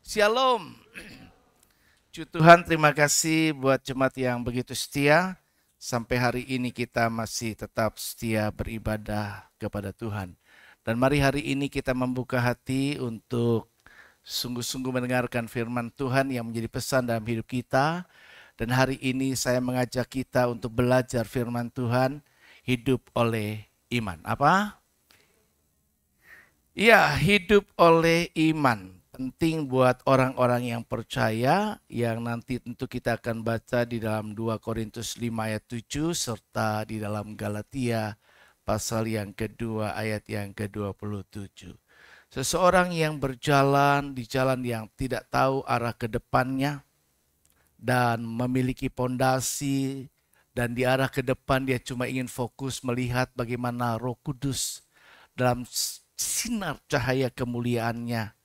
Shalom. Tuhan, terima kasih buat jemaat yang begitu setia. Sampai hari ini kita masih tetap setia beribadah kepada Tuhan. Dan mari hari ini kita membuka hati untuk sungguh-sungguh mendengarkan firman Tuhan yang menjadi pesan dalam hidup kita. Dan hari ini saya mengajak kita untuk belajar firman Tuhan, hidup oleh iman. Apa? Ya, hidup oleh iman. Penting buat orang-orang yang percaya, yang nanti tentu kita akan baca di dalam 2 Korintus 5 ayat 7, serta di dalam Galatia pasal yang kedua ayat yang ke-27. Seseorang yang berjalan di jalan yang tidak tahu arah ke depannya, dan memiliki pondasi, dan di arah ke depan dia cuma ingin fokus melihat bagaimana Roh Kudus dalam sinar cahaya kemuliaannya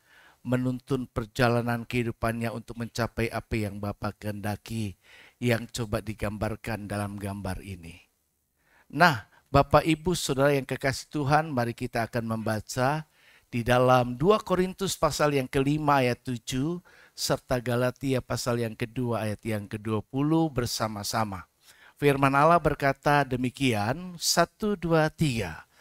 menuntun perjalanan kehidupannya untuk mencapai apa yang Bapa kehendaki, yang coba digambarkan dalam gambar ini. Nah, Bapak Ibu Saudara yang kekasih Tuhan, mari kita akan membaca di dalam 2 Korintus pasal yang kelima ayat 7 serta Galatia pasal yang kedua ayat yang ke-20 bersama-sama. Firman Allah berkata demikian, 1, 2, 3.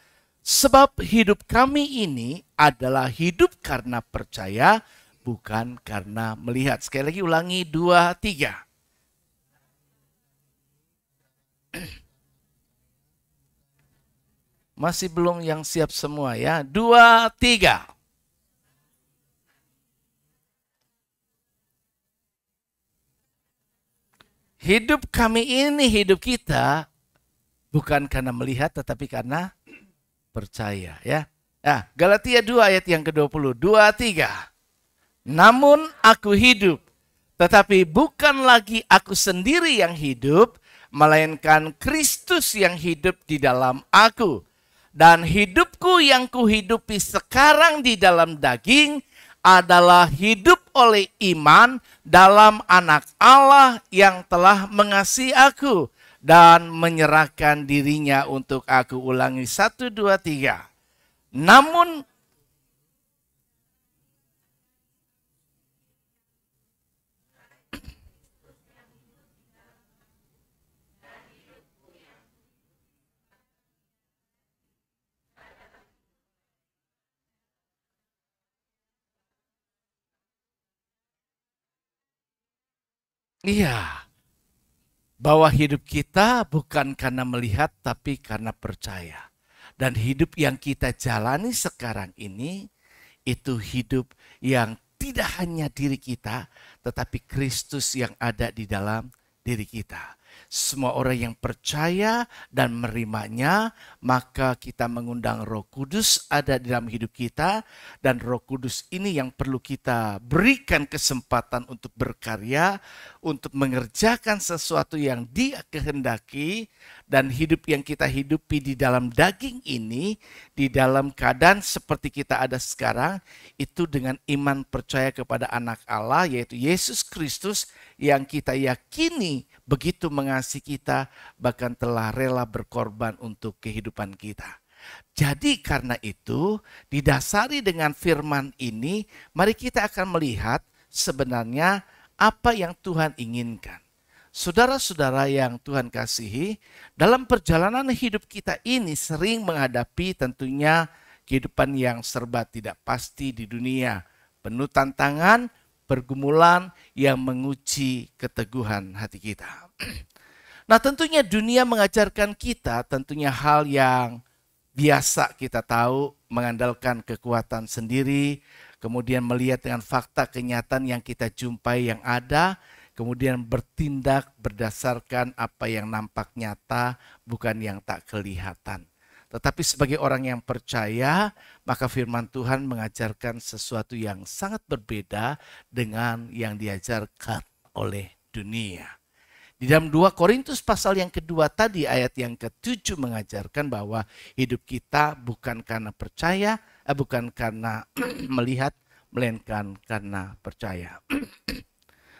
Sebab hidup kami ini adalah hidup karena percaya, bukan karena melihat. Sekali lagi ulangi, 2, 3. Masih belum yang siap semua ya. 2, 3. Hidup kami ini, hidup kita, bukan karena melihat tetapi karena percaya ya. Nah, Galatia 2 ayat yang ke-20. 2, 3. Namun aku hidup, tetapi bukan lagi aku sendiri yang hidup, melainkan Kristus yang hidup di dalam aku. Dan hidupku yang kuhidupi sekarang di dalam daging adalah hidup oleh iman dalam Anak Allah yang telah mengasihi aku dan menyerahkan dirinya untuk aku. Ulangi, 1, 2, 3. Namun iya, bahwa hidup kita bukan karena melihat tapi karena percaya. Dan hidup yang kita jalani sekarang ini, itu hidup yang tidak hanya diri kita, tetapi Kristus yang ada di dalam diri kita. Semua orang yang percaya dan menerimanya, maka kita mengundang Roh Kudus ada di dalam hidup kita, dan Roh Kudus ini yang perlu kita berikan kesempatan untuk berkarya, untuk mengerjakan sesuatu yang Dia kehendaki. Dan hidup yang kita hidupi di dalam daging ini, di dalam keadaan seperti kita ada sekarang, itu dengan iman percaya kepada Anak Allah, yaitu Yesus Kristus, yang kita yakini begitu mengasihi kita, bahkan telah rela berkorban untuk kehidupan kita. Jadi karena itu, didasari dengan firman ini, mari kita akan melihat sebenarnya apa yang Tuhan inginkan. Saudara-saudara yang Tuhan kasihi, dalam perjalanan hidup kita ini sering menghadapi tentunya kehidupan yang serba tidak pasti di dunia. Penuh tantangan, pergumulan yang menguji keteguhan hati kita. Nah, tentunya dunia mengajarkan kita tentunya hal yang biasa kita tahu, mengandalkan kekuatan sendiri, kemudian melihat dengan fakta kenyataan yang kita jumpai yang ada, kemudian bertindak berdasarkan apa yang nampak nyata, bukan yang tak kelihatan. Tetapi sebagai orang yang percaya, maka firman Tuhan mengajarkan sesuatu yang sangat berbeda dengan yang diajarkan oleh dunia. Di dalam 2 Korintus pasal yang kedua tadi ayat yang ke-7 mengajarkan bahwa hidup kita bukan karena percaya, bukan karena melihat, melainkan karena percaya.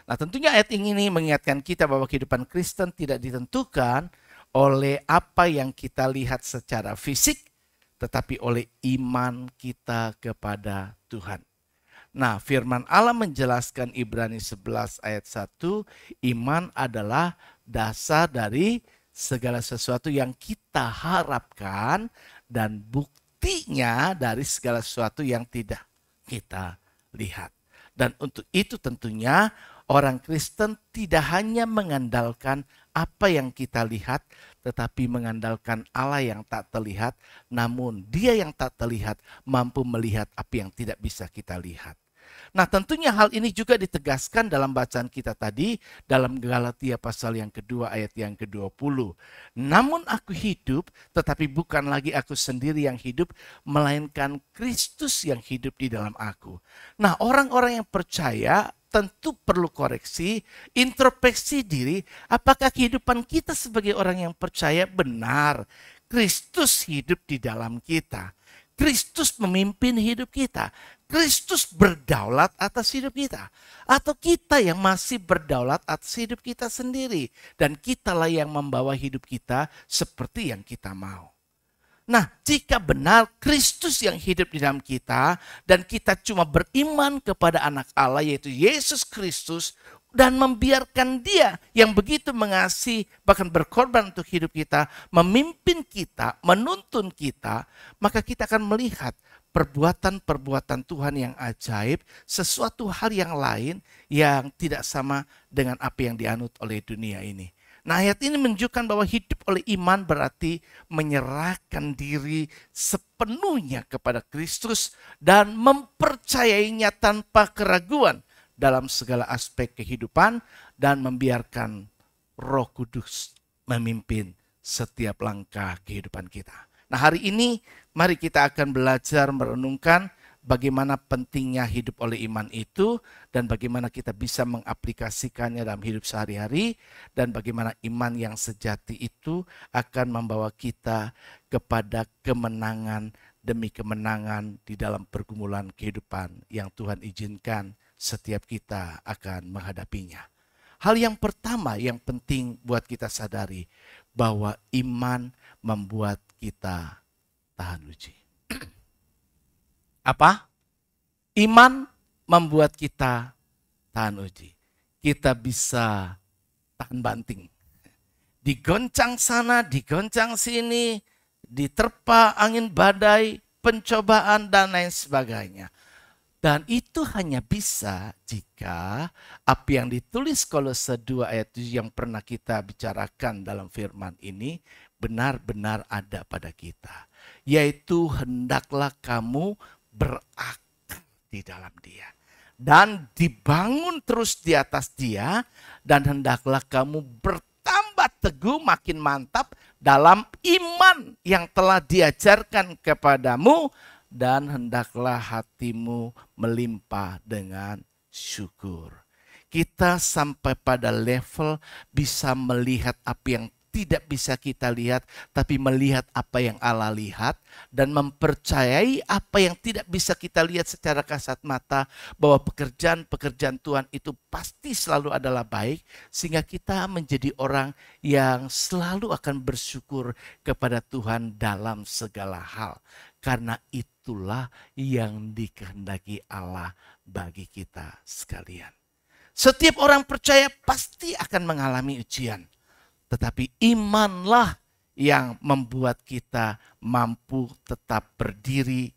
Nah, tentunya ayat ini mengingatkan kita bahwa kehidupan Kristen tidak ditentukan oleh apa yang kita lihat secara fisik, tetapi oleh iman kita kepada Tuhan. Nah, firman Allah menjelaskan Ibrani 11 ayat 1, iman adalah dasar dari segala sesuatu yang kita harapkan dan buktinya dari segala sesuatu yang tidak kita lihat. Dan untuk itu tentunya orang Kristen tidak hanya mengandalkan apa yang kita lihat, tetapi mengandalkan Allah yang tak terlihat, namun Dia yang tak terlihat mampu melihat apa yang tidak bisa kita lihat. Nah, tentunya hal ini juga ditegaskan dalam bacaan kita tadi dalam Galatia pasal yang kedua ayat yang ke-20. Namun aku hidup, tetapi bukan lagi aku sendiri yang hidup, melainkan Kristus yang hidup di dalam aku. Nah, orang-orang yang percaya tentu perlu koreksi, introspeksi diri, apakah kehidupan kita sebagai orang yang percaya benar Kristus hidup di dalam kita. Kristus memimpin hidup kita. Kristus berdaulat atas hidup kita. Atau kita yang masih berdaulat atas hidup kita sendiri. Dan kitalah yang membawa hidup kita seperti yang kita mau. Nah, jika benar Kristus yang hidup di dalam kita dan kita cuma beriman kepada anak Allah yaitu Yesus Kristus dan membiarkan Dia yang begitu mengasihi bahkan berkorban untuk hidup kita, memimpin kita, menuntun kita, maka kita akan melihat perbuatan-perbuatan Tuhan yang ajaib, sesuatu hal yang lain yang tidak sama dengan apa yang dianut oleh dunia ini. Nah, ayat ini menunjukkan bahwa hidup oleh iman berarti menyerahkan diri sepenuhnya kepada Kristus dan mempercayainya tanpa keraguan dalam segala aspek kehidupan dan membiarkan Roh Kudus memimpin setiap langkah kehidupan kita. Nah, hari ini mari kita akan belajar merenungkan bagaimana pentingnya hidup oleh iman itu dan bagaimana kita bisa mengaplikasikannya dalam hidup sehari-hari dan bagaimana iman yang sejati itu akan membawa kita kepada kemenangan demi kemenangan di dalam pergumulan kehidupan yang Tuhan izinkan setiap kita akan menghadapinya. Hal yang pertama yang penting buat kita sadari bahwa iman membuat kita tahan uji. Apa? Iman membuat kita tahan uji. Kita bisa tahan banting. Digoncang sana, digoncang sini, diterpa angin badai, pencobaan dan lain sebagainya. Dan itu hanya bisa jika apa yang ditulis Kolose 2 ayat 7 yang pernah kita bicarakan dalam firman ini benar-benar ada pada kita. Yaitu hendaklah kamu berakar di dalam Dia dan dibangun terus di atas Dia, dan hendaklah kamu bertambah teguh makin mantap dalam iman yang telah diajarkan kepadamu, dan hendaklah hatimu melimpah dengan syukur. Kita sampai pada level bisa melihat apa yang tidak bisa kita lihat, tapi melihat apa yang Allah lihat dan mempercayai apa yang tidak bisa kita lihat secara kasat mata, bahwa pekerjaan-pekerjaan Tuhan itu pasti selalu adalah baik, sehingga kita menjadi orang yang selalu akan bersyukur kepada Tuhan dalam segala hal. Karena itulah yang dikehendaki Allah bagi kita sekalian. Setiap orang percaya pasti akan mengalami ujian. Tetapi imanlah yang membuat kita mampu tetap berdiri.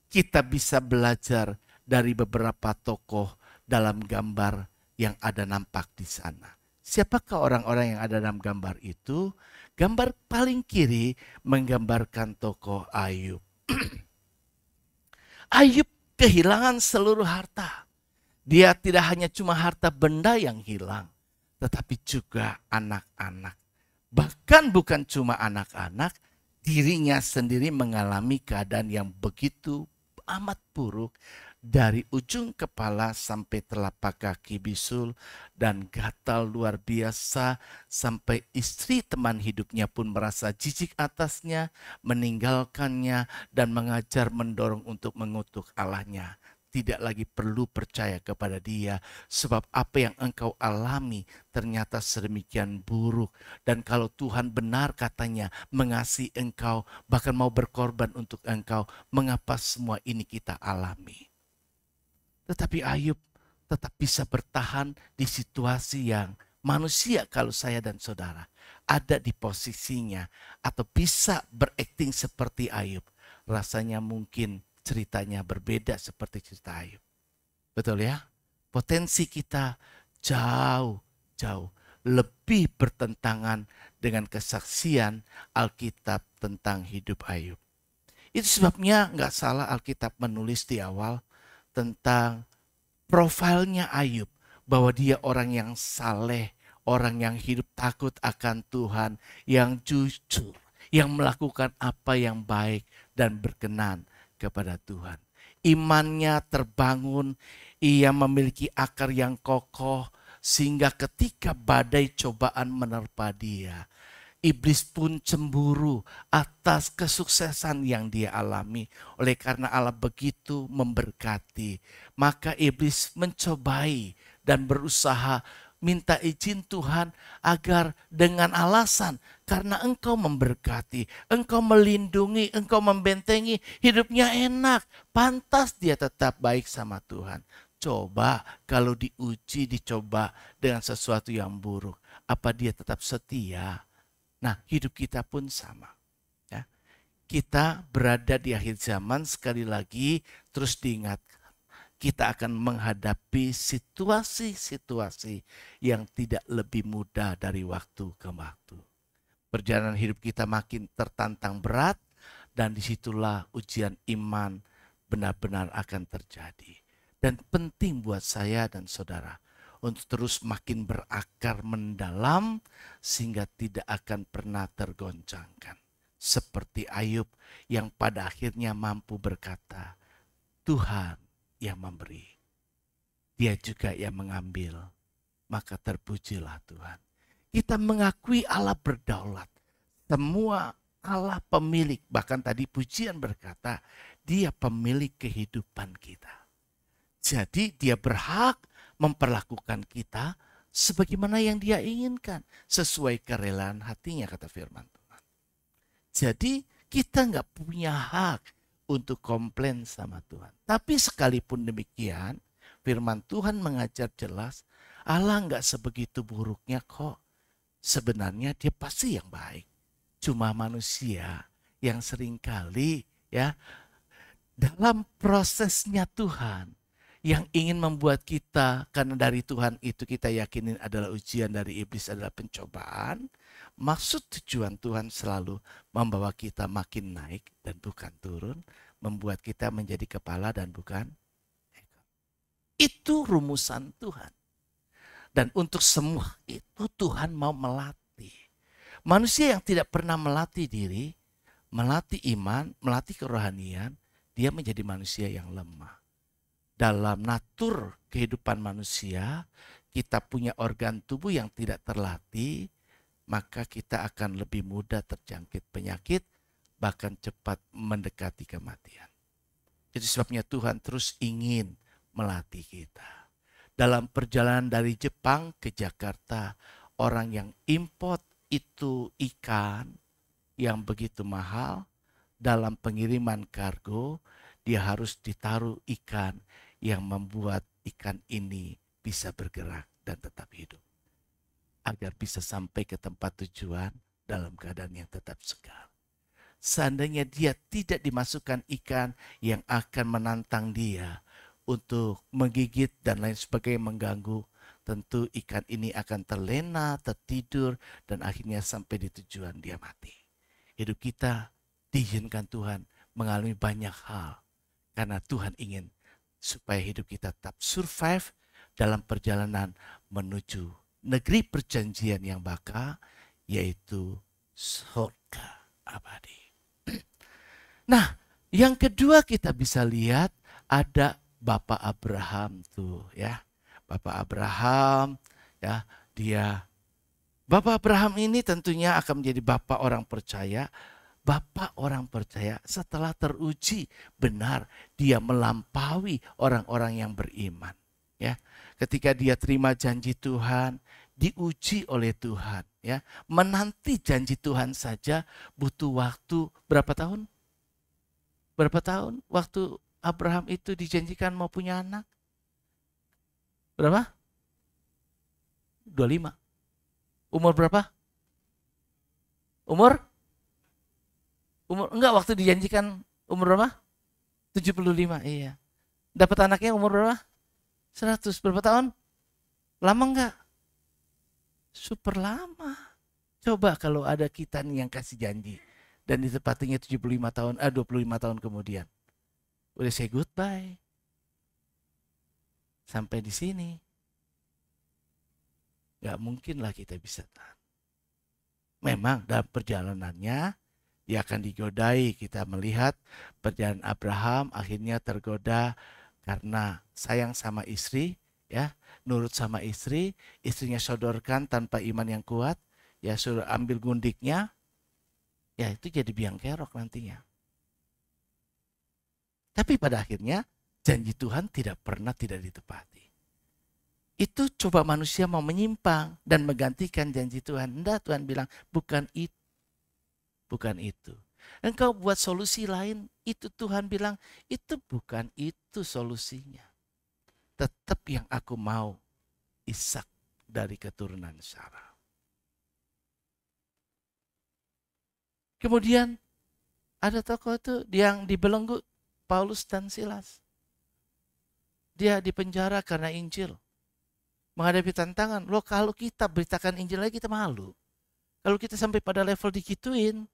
Kita bisa belajar dari beberapa tokoh dalam gambar yang ada nampak di sana. Siapakah orang-orang yang ada dalam gambar itu? Gambar paling kiri menggambarkan tokoh Ayub. Ayub kehilangan seluruh harta. Dia tidak hanya cuma harta benda yang hilang, tetapi juga anak-anak. Bahkan bukan cuma anak-anak, dirinya sendiri mengalami keadaan yang begitu amat buruk. Dari ujung kepala sampai telapak kaki bisul dan gatal luar biasa, sampai istri teman hidupnya pun merasa jijik atasnya, meninggalkannya dan mengajar mendorong untuk mengutuk Allahnya. Tidak lagi perlu percaya kepada Dia, sebab apa yang engkau alami ternyata sedemikian buruk. Dan kalau Tuhan benar katanya mengasihi engkau, bahkan mau berkorban untuk engkau, mengapa semua ini kita alami? Tetapi Ayub tetap bisa bertahan di situasi yang manusia, kalau saya dan saudara ada di posisinya atau bisa berakting seperti Ayub, rasanya mungkin ceritanya berbeda seperti cerita Ayub. Betul ya? Potensi kita jauh lebih bertentangan dengan kesaksian Alkitab tentang hidup Ayub. Itu sebabnya nggak salah Alkitab menulis di awal tentang profilnya Ayub, bahwa dia orang yang saleh, orang yang hidup takut akan Tuhan, yang jujur, yang melakukan apa yang baik dan berkenan kepada Tuhan. Imannya terbangun, ia memiliki akar yang kokoh, sehingga ketika badai cobaan menerpa dia, iblis pun cemburu atas kesuksesan yang dia alami. Oleh karena Allah begitu memberkati, maka iblis mencobai dan berusaha minta izin Tuhan agar dengan alasan karena engkau memberkati, engkau melindungi, engkau membentengi, hidupnya enak, pantas dia tetap baik sama Tuhan. Coba kalau diuji, dicoba dengan sesuatu yang buruk, apa dia tetap setia? Nah, hidup kita pun sama. Ya. Kita berada di akhir zaman, sekali lagi terus diingatkan. Kita akan menghadapi situasi-situasi yang tidak lebih mudah dari waktu ke waktu. Perjalanan hidup kita makin tertantang berat, dan disitulah ujian iman benar-benar akan terjadi. Dan penting buat saya dan saudara untuk terus makin berakar mendalam sehingga tidak akan pernah tergoncangkan. Seperti Ayub yang pada akhirnya mampu berkata, Tuhan yang memberi, dia juga yang mengambil, maka terpujilah Tuhan. Kita mengakui Allah berdaulat, semua Allah pemilik, bahkan tadi pujian berkata, dia pemilik kehidupan kita. Jadi dia berhak memperlakukan kita sebagaimana yang dia inginkan, sesuai kerelaan hatinya, kata firman Tuhan. Jadi kita nggak punya hak untuk komplain sama Tuhan. Tapi sekalipun demikian, firman Tuhan mengajar jelas, Allah nggak sebegitu buruknya kok. Sebenarnya dia pasti yang baik. Cuma manusia yang seringkali ya dalam prosesnya Tuhan, yang ingin membuat kita, karena dari Tuhan itu kita yakinin adalah ujian, dari iblis adalah pencobaan. Maksud tujuan Tuhan selalu membawa kita makin naik dan bukan turun. Membuat kita menjadi kepala dan bukan ekor. Itu rumusan Tuhan. Dan untuk semua itu Tuhan mau melatih. Manusia yang tidak pernah melatih diri, melatih iman, melatih kerohanian, dia menjadi manusia yang lemah. Dalam natur kehidupan manusia, kita punya organ tubuh yang tidak terlatih, maka kita akan lebih mudah terjangkit penyakit, bahkan cepat mendekati kematian. Jadi sebabnya Tuhan terus ingin melatih kita. Dalam perjalanan dari Jepang ke Jakarta, orang yang import itu ikan yang begitu mahal, dalam pengiriman kargo, dia harus ditaruh ikan yang membuat ikan ini bisa bergerak dan tetap hidup. Agar bisa sampai ke tempat tujuan dalam keadaan yang tetap segar. Seandainya dia tidak dimasukkan ikan yang akan menantang dia untuk menggigit dan lain sebagainya mengganggu, tentu ikan ini akan terlena, tertidur, dan akhirnya sampai di tujuan dia mati. Hidup kita diizinkan Tuhan mengalami banyak hal, karena Tuhan ingin supaya hidup kita tetap survive dalam perjalanan menuju negeri perjanjian yang bakal, yaitu surga abadi. Nah, yang kedua kita bisa lihat ada Bapak Abraham tuh ya. Bapak Abraham ya, Bapak Abraham ini tentunya akan menjadi bapak orang percaya. Bapak orang percaya setelah teruji benar dia melampaui orang-orang yang beriman. Ya, ketika dia terima janji Tuhan, diuji oleh Tuhan. Ya, menanti janji Tuhan saja butuh waktu berapa tahun? Berapa tahun waktu Abraham itu dijanjikan mau punya anak? Berapa? 25. Umur berapa? Umur? Enggak, waktu dijanjikan umur berapa? 75, iya. Dapat anaknya umur berapa? 100. Berapa tahun? Lama enggak? Super lama. Coba kalau ada kita nih yang kasih janji dan ditepatinya 25 tahun kemudian. Udah say goodbye. Sampai di sini. Gak mungkin lah kita bisa tahan. Memang dalam perjalanannya dia akan digodai. Kita melihat perjalanan Abraham akhirnya tergoda karena sayang sama istri, ya, nurut sama istri, istrinya sodorkan tanpa iman yang kuat, ya suruh ambil gundiknya, ya itu jadi biang kerok nantinya. Tapi pada akhirnya janji Tuhan tidak pernah tidak ditepati. Itu coba manusia mau menyimpang dan menggantikan janji Tuhan. Enggak, Tuhan bilang bukan itu. Bukan itu. Engkau buat solusi lain, itu Tuhan bilang itu bukan itu solusinya. Tetap yang aku mau Ishak dari keturunan Sarah. Kemudian ada tokoh itu yang dibelenggu, Paulus dan Silas. Dia dipenjara karena Injil. Menghadapi tantangan, loh kalau kita beritakan Injil lagi kita malu. Kalau kita sampai pada level digituin,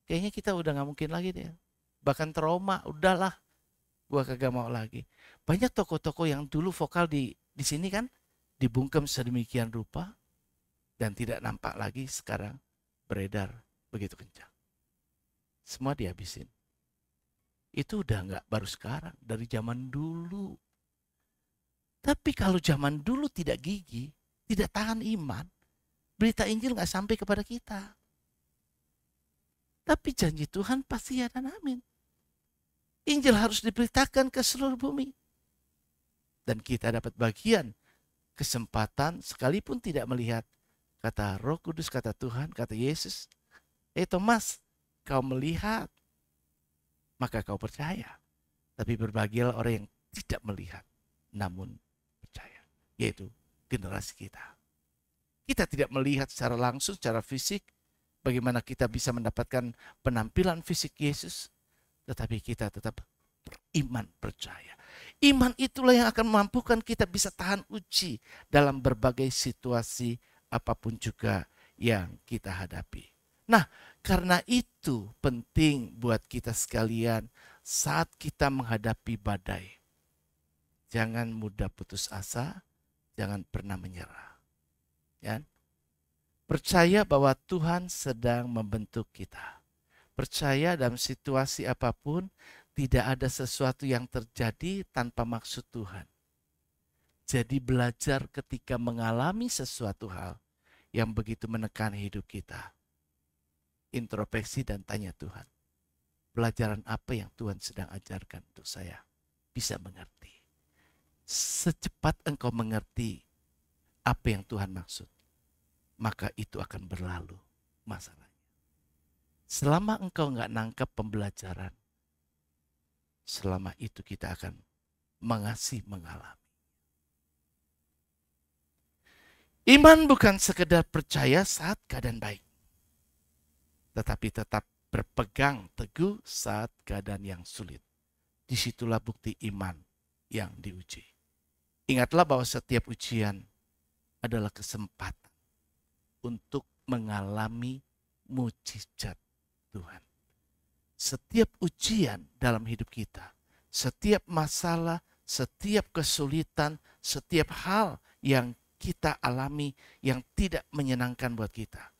kayaknya kita udah gak mungkin lagi deh. Bahkan trauma, udahlah, gua kagak mau lagi. Banyak tokoh-tokoh yang dulu vokal di sini kan, dibungkam sedemikian rupa, dan tidak nampak lagi sekarang beredar begitu kencang. Semua dihabisin. Itu udah gak baru sekarang, dari zaman dulu. Tapi kalau zaman dulu tidak gigih, tidak tahan iman, berita Injil gak sampai kepada kita. Tapi janji Tuhan pasti ya dan amin. Injil harus diberitakan ke seluruh bumi. Dan kita dapat bagian kesempatan sekalipun tidak melihat. Kata Roh Kudus, kata Tuhan, kata Yesus. Thomas, kau melihat, maka kau percaya. Tapi berbahagialah orang yang tidak melihat, namun percaya. Yaitu generasi kita. Kita tidak melihat secara langsung, secara fisik, bagaimana kita bisa mendapatkan penampilan fisik Yesus. Tetapi kita tetap beriman, percaya. Iman itulah yang akan memampukan kita bisa tahan uji dalam berbagai situasi apapun juga yang kita hadapi. Nah, karena itu penting buat kita sekalian saat kita menghadapi badai. Jangan mudah putus asa, jangan pernah menyerah. Ya. Percaya bahwa Tuhan sedang membentuk kita. Percaya dalam situasi apapun tidak ada sesuatu yang terjadi tanpa maksud Tuhan. Jadi belajar ketika mengalami sesuatu hal yang begitu menekan hidup kita. Introspeksi dan tanya Tuhan. Pelajaran apa yang Tuhan sedang ajarkan untuk saya bisa mengerti. Secepat engkau mengerti apa yang Tuhan maksud, maka itu akan berlalu masalahnya. Selama engkau nggak nangkap pembelajaran, selama itu kita akan mengalami. Iman bukan sekedar percaya saat keadaan baik, tetapi tetap berpegang teguh saat keadaan yang sulit. Disitulah bukti iman yang diuji. Ingatlah bahwa setiap ujian adalah kesempatan untuk mengalami mujizat Tuhan. Setiap ujian dalam hidup kita, setiap masalah, setiap kesulitan, setiap hal yang kita alami yang tidak menyenangkan buat kita.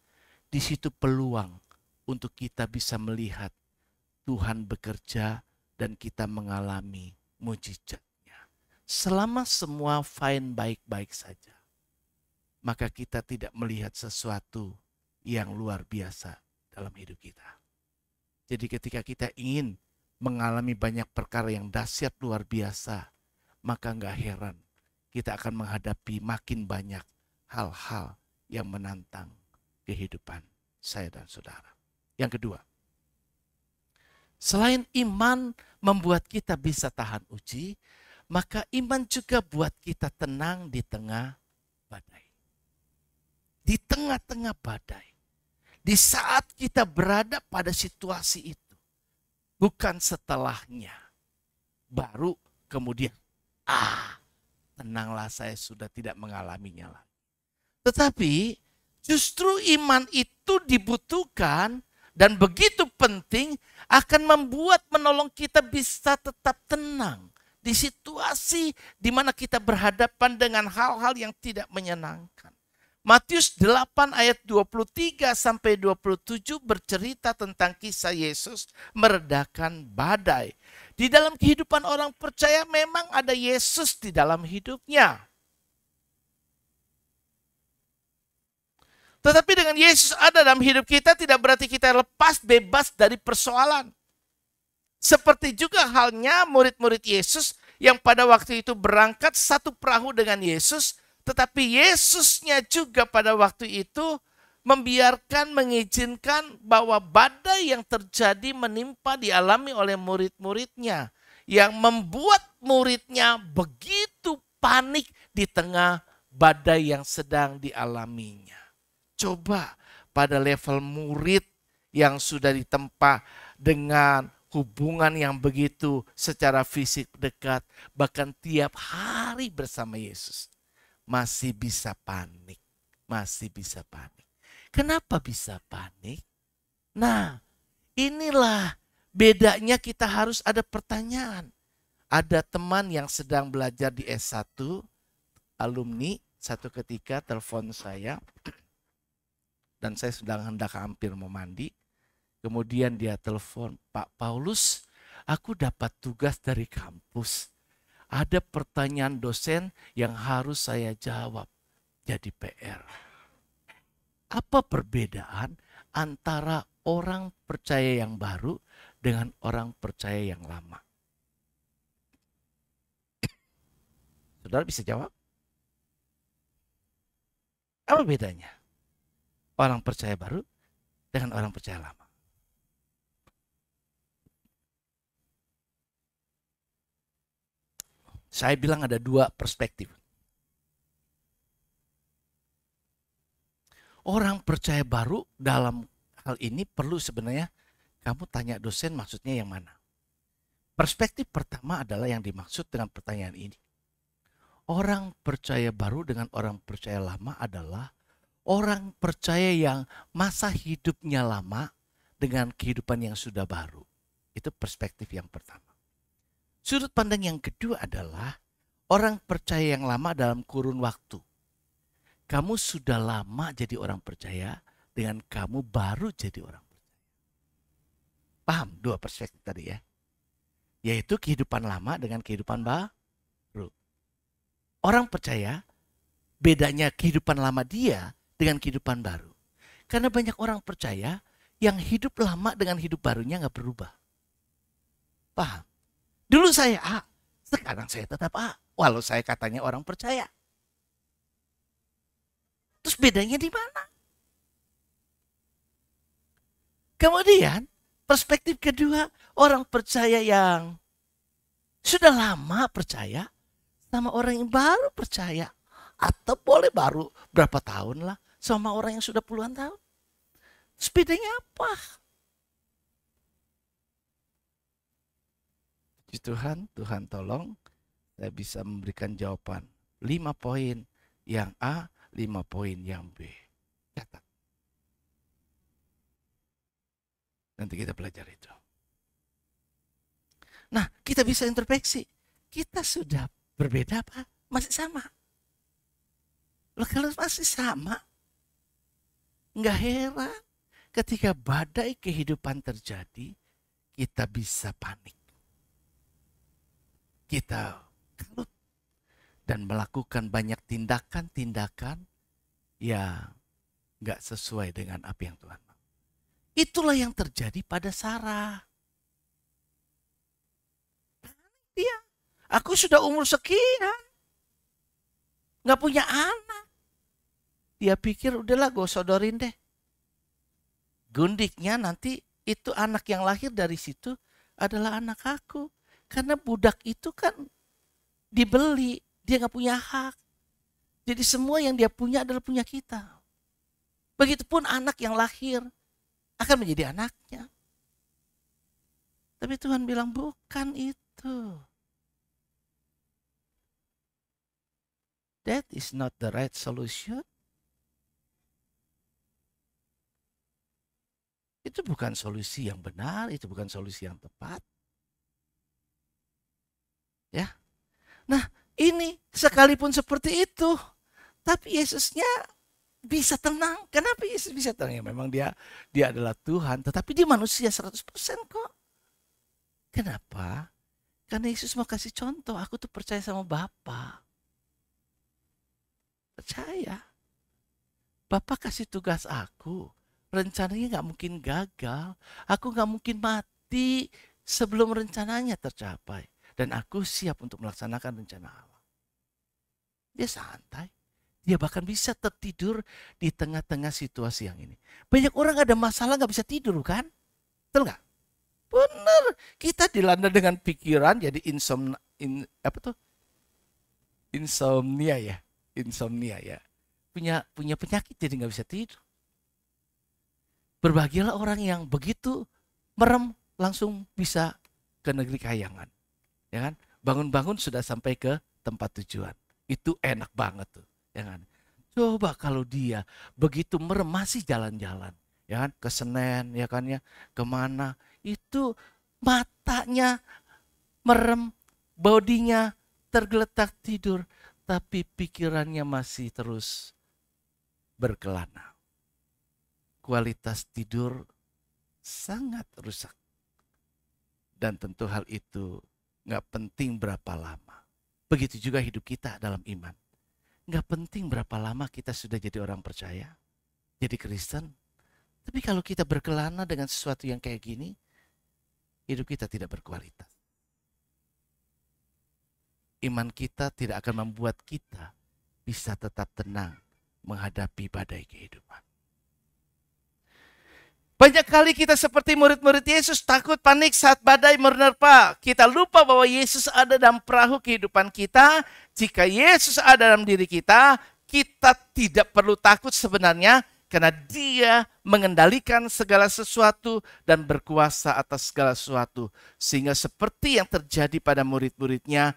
Di situ peluang untuk kita bisa melihat Tuhan bekerja dan kita mengalami mujizatnya. Selama semua fine baik-baik saja, maka kita tidak melihat sesuatu yang luar biasa dalam hidup kita. Jadi ketika kita ingin mengalami banyak perkara yang dahsyat luar biasa, maka gak heran kita akan menghadapi makin banyak hal-hal yang menantang kehidupan saya dan saudara. Yang kedua, selain iman membuat kita bisa tahan uji, maka iman juga buat kita tenang di tengah badai. Di tengah-tengah badai. Di saat kita berada pada situasi itu. Bukan setelahnya. Baru kemudian, tenanglah, saya sudah tidak mengalaminya lagi. Tetapi justru iman itu dibutuhkan dan begitu penting, akan menolong kita bisa tetap tenang di situasi di mana kita berhadapan dengan hal-hal yang tidak menyenangkan. Matius 8 ayat 23 sampai 27 bercerita tentang kisah Yesus meredakan badai. Di dalam kehidupan orang percaya memang ada Yesus di dalam hidupnya. Tetapi dengan Yesus ada dalam hidup kita tidak berarti kita lepas bebas dari persoalan. Seperti juga halnya murid-murid Yesus yang pada waktu itu berangkat satu perahu dengan Yesus. Tetapi Yesusnya juga pada waktu itu mengizinkan bahwa badai yang terjadi menimpa dialami oleh murid-muridnya. Yang membuat muridnya begitu panik di tengah badai yang sedang dialaminya. Coba pada level murid yang sudah ditempa dengan hubungan yang begitu secara fisik dekat. Bahkan tiap hari bersama Yesus. Masih bisa panik. Masih bisa panik. Kenapa bisa panik? Nah, inilah bedanya kita harus ada pertanyaan. Ada teman yang sedang belajar di S1, alumni, satu ketika telepon saya. Dan saya sedang hendak hampir mau mandi. Kemudian dia telepon, Pak Paulus, aku dapat tugas dari kampus. Ada pertanyaan dosen yang harus saya jawab. Jadi PR. Apa perbedaan antara orang percaya yang baru dengan orang percaya yang lama? Saudara bisa jawab? Apa bedanya? Orang percaya baru dengan orang percaya lama. Saya bilang ada dua perspektif. Orang percaya baru dalam hal ini perlu sebenarnya kamu tanya dosen maksudnya yang mana. Perspektif pertama adalah yang dimaksud dengan pertanyaan ini. Orang percaya baru dengan orang percaya lama adalah orang percaya yang masa hidupnya lama dengan kehidupan yang sudah baru. Itu perspektif yang pertama. Sudut pandang yang kedua adalah orang percaya yang lama dalam kurun waktu. Kamu sudah lama jadi orang percaya dengan kamu baru jadi orang percaya. Paham dua perspektif tadi ya? Yaitu kehidupan lama dengan kehidupan baru. Orang percaya bedanya kehidupan lama dia dengan kehidupan baru. Karena banyak orang percaya yang hidup lama dengan hidup barunya gak berubah. Paham? Dulu saya A, sekarang saya tetap A. Walau saya katanya orang percaya. Terus bedanya di mana? Kemudian perspektif kedua, orang percaya yang sudah lama percaya sama orang yang baru percaya. Atau boleh baru berapa tahun lah sama orang yang sudah puluhan tahun. Terus bedanya apa? Tuhan tolong saya bisa memberikan jawaban 5 poin yang A, 5 poin yang B. Catat. Nanti kita belajar itu. Nah, kita bisa introspeksi. Kita sudah berbeda apa? Masih sama. Loh, kalau masih sama, nggak heran ketika badai kehidupan terjadi, kita bisa panik. Kita kalut dan melakukan banyak tindakan-tindakan yang gak sesuai dengan apa yang Tuhan mau. Itulah yang terjadi pada Sarah. Dia, aku sudah umur sekian, gak punya anak. Dia pikir udahlah gue sodorin deh. Gundiknya nanti itu anak yang lahir dari situ adalah anak aku. Karena budak itu kan dibeli, dia nggak punya hak. Jadi semua yang dia punya adalah punya kita. Begitupun anak yang lahir akan menjadi anaknya. Tapi Tuhan bilang bukan itu. That is not the right solution. Itu bukan solusi yang benar, itu bukan solusi yang tepat. Ya. Nah, ini sekalipun seperti itu, tapi Yesusnya bisa tenang. Kenapa Yesus bisa tenang? Ya memang dia adalah Tuhan, tetapi dia manusia 100% kok. Kenapa? Karena Yesus mau kasih contoh, aku tuh percaya sama Bapa. Percaya. Bapak kasih tugas aku. Rencananya gak mungkin gagal. Aku gak mungkin mati sebelum rencananya tercapai. Dan aku siap untuk melaksanakan rencana Allah. Dia santai. Dia bahkan bisa tertidur di tengah-tengah situasi yang ini. Banyak orang ada masalah gak bisa tidur kan? Betul gak? Benar. Kita dilanda dengan pikiran jadi insomnia ya. Insomnia ya. Punya penyakit jadi nggak bisa tidur. Berbahagialah orang yang begitu merem langsung bisa ke negeri kayangan. Ya kan? Bangun-bangun sudah sampai ke tempat tujuan. Itu enak banget tuh. Ya kan? Coba kalau dia begitu merem masih jalan-jalan. Ya kan? Ke Senen ya kan ya. Kemana. Itu matanya merem. Bodinya tergeletak tidur. Tapi pikirannya masih terus berkelana. Kualitas tidur sangat rusak. Dan tentu hal itu gak penting berapa lama. Begitu juga hidup kita dalam iman. Gak penting berapa lama kita sudah jadi orang percaya. Jadi Kristen. Tapi kalau kita berkelana dengan sesuatu yang kayak gini, hidup kita tidak berkualitas. Iman kita tidak akan membuat kita bisa tetap tenang menghadapi badai kehidupan. Banyak kali kita seperti murid-murid Yesus takut panik saat badai menerpa. Kita lupa bahwa Yesus ada dalam perahu kehidupan kita. Jika Yesus ada dalam diri kita, kita tidak perlu takut sebenarnya karena Dia mengendalikan segala sesuatu dan berkuasa atas segala sesuatu. Sehingga seperti yang terjadi pada murid-muridnya,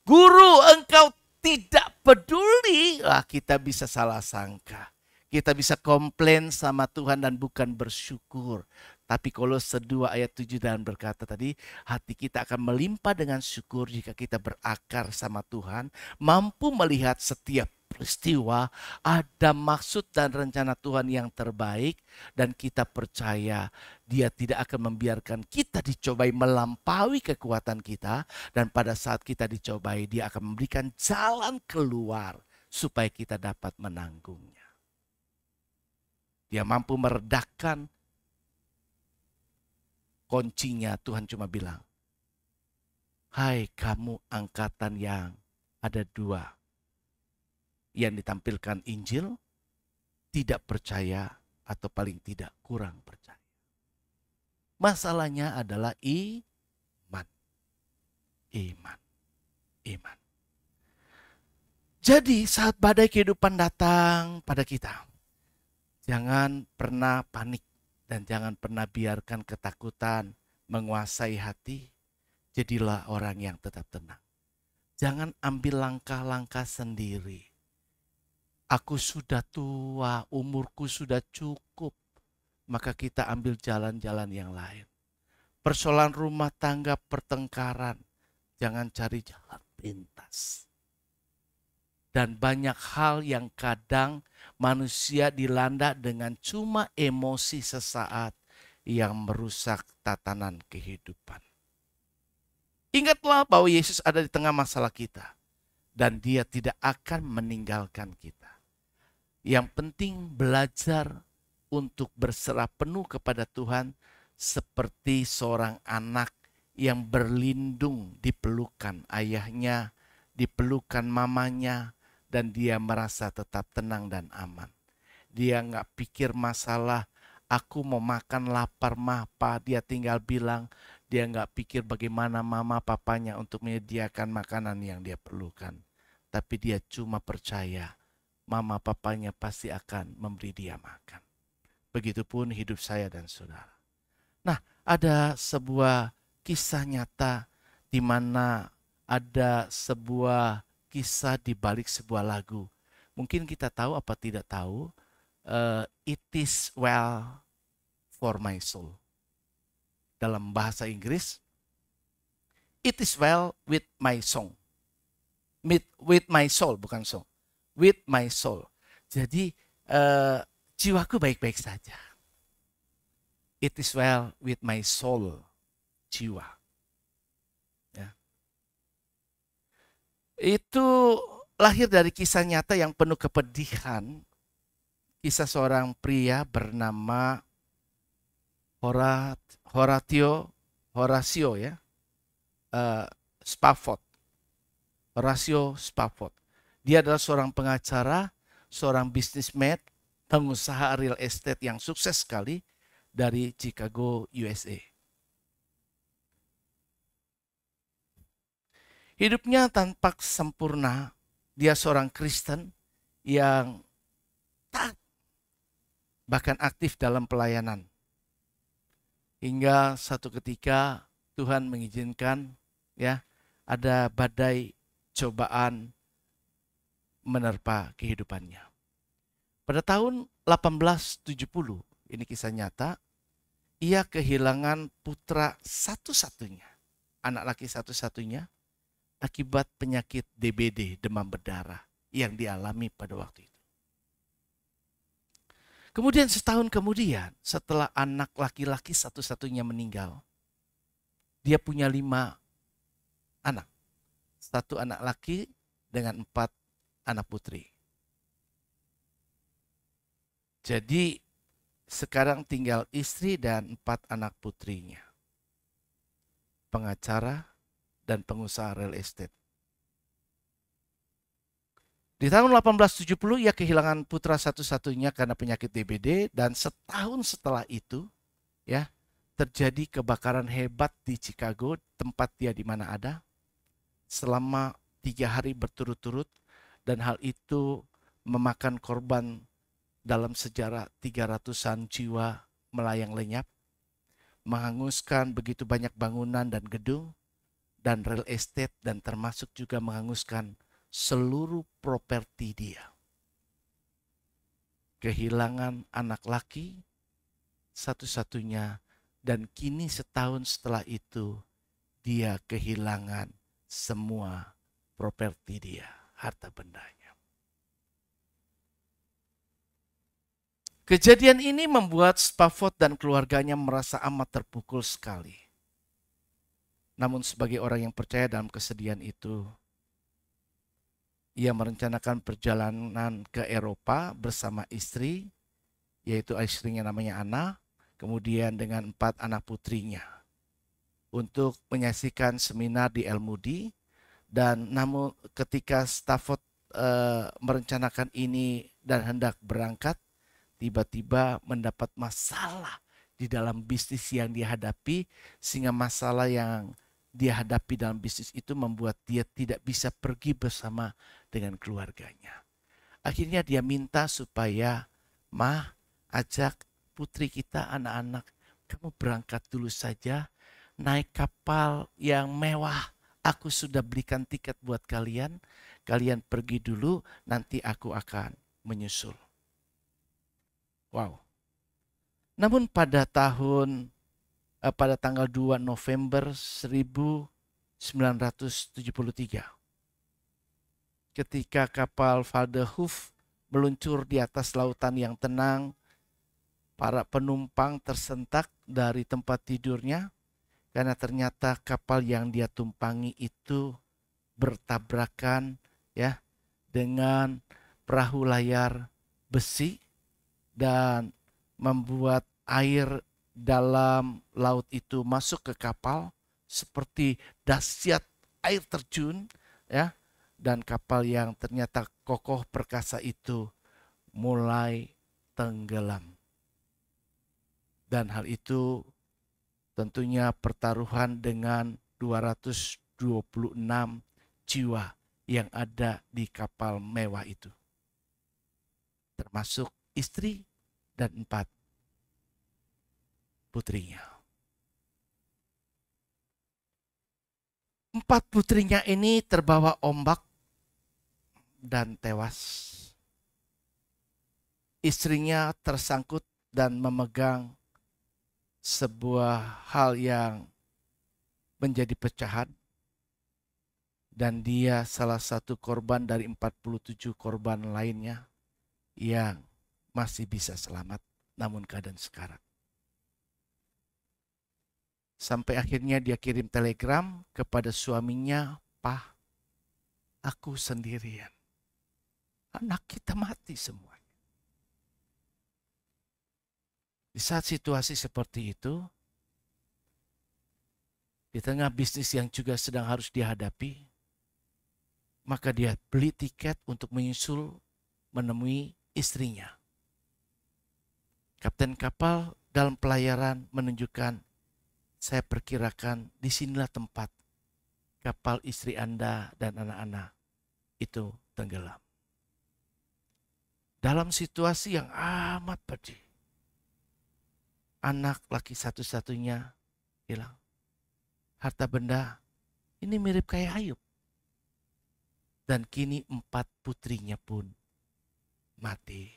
Guru, engkau tidak peduli. Kita bisa salah sangka. Kita bisa komplain sama Tuhan dan bukan bersyukur. Tapi Kolose 2 ayat 7 dan berkata tadi, hati kita akan melimpah dengan syukur jika kita berakar sama Tuhan, mampu melihat setiap peristiwa ada maksud dan rencana Tuhan yang terbaik, dan kita percaya Dia tidak akan membiarkan kita dicobai melampaui kekuatan kita, dan pada saat kita dicobai Dia akan memberikan jalan keluar supaya kita dapat menanggungnya. Dia mampu meredakan. Kuncinya Tuhan cuma bilang, hai kamu angkatan yang ada 2 yang ditampilkan Injil, tidak percaya atau paling tidak kurang percaya. Masalahnya adalah iman. Iman. Jadi saat badai kehidupan datang pada kita, jangan pernah panik dan jangan pernah biarkan ketakutan menguasai hati. Jadilah orang yang tetap tenang. Jangan ambil langkah-langkah sendiri. Aku sudah tua, umurku sudah cukup. Maka kita ambil jalan-jalan yang lain. Persoalan rumah tangga, pertengkaran. Jangan cari jalan pintas. Dan banyak hal yang kadang manusia dilanda dengan cuma emosi sesaat yang merusak tatanan kehidupan. Ingatlah bahwa Yesus ada di tengah masalah kita. Dan Dia tidak akan meninggalkan kita. Yang penting belajar untuk berserah penuh kepada Tuhan seperti seorang anak yang berlindung di pelukan ayahnya, di pelukan mamanya, dan dia merasa tetap tenang dan aman. Dia nggak pikir masalah, aku mau makan lapar mah apa, dia tinggal bilang, Dia nggak pikir bagaimana mama papanya untuk menyediakan makanan yang dia perlukan. Tapi dia cuma percaya mama papanya pasti akan memberi dia makan. Begitupun hidup saya dan saudara. Nah, ada sebuah kisah nyata di mana ada sebuah kisah di balik sebuah lagu. Mungkin kita tahu apa tidak tahu, It is well for my soul. Dalam bahasa Inggris, it is well with my song. With my soul, bukan song. With my soul. Jadi jiwaku baik-baik saja. It is well with my soul. Jiwa. Ya. Itu lahir dari kisah nyata yang penuh kepedihan. Kisah seorang pria bernama Horatio ya, Spafford. Horatio Spafford. Dia adalah seorang pengacara, seorang businessman, pengusaha real estate yang sukses sekali dari Chicago, USA. Hidupnya tampak sempurna. Dia seorang Kristen yang taat, bahkan aktif dalam pelayanan. Hingga satu ketika Tuhan mengizinkan ya ada badai cobaan menerpa kehidupannya. Pada tahun 1870, ini kisah nyata, ia kehilangan putra satu-satunya, anak laki satu-satunya, akibat penyakit DBD, demam berdarah, yang dialami pada waktu itu. Kemudian setahun kemudian, setelah anak laki-laki satu-satunya meninggal, dia punya 5 anak. 1 anak laki dengan 4 anak putri. Jadi sekarang tinggal istri dan 4 anak putrinya. Pengacara dan pengusaha real estate. Di tahun 1870 ia kehilangan putra satu-satunya karena penyakit DBD, dan setahun setelah itu ya terjadi kebakaran hebat di Chicago, tempat dia di mana ada, selama 3 hari berturut-turut, dan hal itu memakan korban dalam sejarah 300-an jiwa melayang lenyap, menghanguskan begitu banyak bangunan dan gedung dan real estate, dan termasuk juga menghanguskan seluruh properti dia. Kehilangan anak laki satu-satunya, dan kini setahun setelah itu dia kehilangan semua properti dia, harta bendanya. Kejadian ini membuat Spafford dan keluarganya merasa amat terpukul sekali. Namun sebagai orang yang percaya dalam kesedihan itu, ia merencanakan perjalanan ke Eropa bersama istri, yaitu istrinya namanya Anna, kemudian dengan 4 anak putrinya, untuk menyaksikan seminar di El Moody. Dan namun ketika Spafford merencanakan ini dan hendak berangkat, tiba-tiba mendapat masalah di dalam bisnis yang dia hadapi, sehingga masalah yang dia hadapi dalam bisnis itu membuat dia tidak bisa pergi bersama dengan keluarganya. Akhirnya dia minta supaya, "Mah, ajak putri kita, anak-anak, kamu berangkat dulu saja, naik kapal yang mewah. Aku sudah belikan tiket buat kalian. Kalian pergi dulu, nanti aku akan menyusul." Wow. Namun pada tanggal 2 November 1973, ketika kapal Valderhoof meluncur di atas lautan yang tenang, para penumpang tersentak dari tempat tidurnya karena ternyata kapal yang dia tumpangi itu bertabrakan ya dengan perahu layar besi dan membuat air dalam laut itu masuk ke kapal seperti dahsyat air terjun ya, dan kapal yang ternyata kokoh perkasa itu mulai tenggelam. Dan hal itu Tentunya pertaruhan dengan 226 jiwa yang ada di kapal mewah itu. Termasuk istri dan 4 putrinya. 4 putrinya ini terbawa ombak dan tewas. Istrinya tersangkut dan memegang sebuah hal yang menjadi pecahan. Dan dia salah satu korban dari 47 korban lainnya yang masih bisa selamat namun keadaan sekarat. Sampai akhirnya dia kirim telegram kepada suaminya, "Pak, aku sendirian. Anak kita mati semua." Di saat situasi seperti itu, di tengah bisnis yang juga sedang harus dihadapi, maka dia beli tiket untuk menyusul menemui istrinya. Kapten kapal dalam pelayaran menunjukkan, "Saya perkirakan disinilah tempat kapal istri Anda dan anak-anak itu tenggelam." Dalam situasi yang amat pedih, anak laki satu-satunya hilang. Harta benda ini mirip kayak Ayub. Dan kini 4 putrinya pun mati.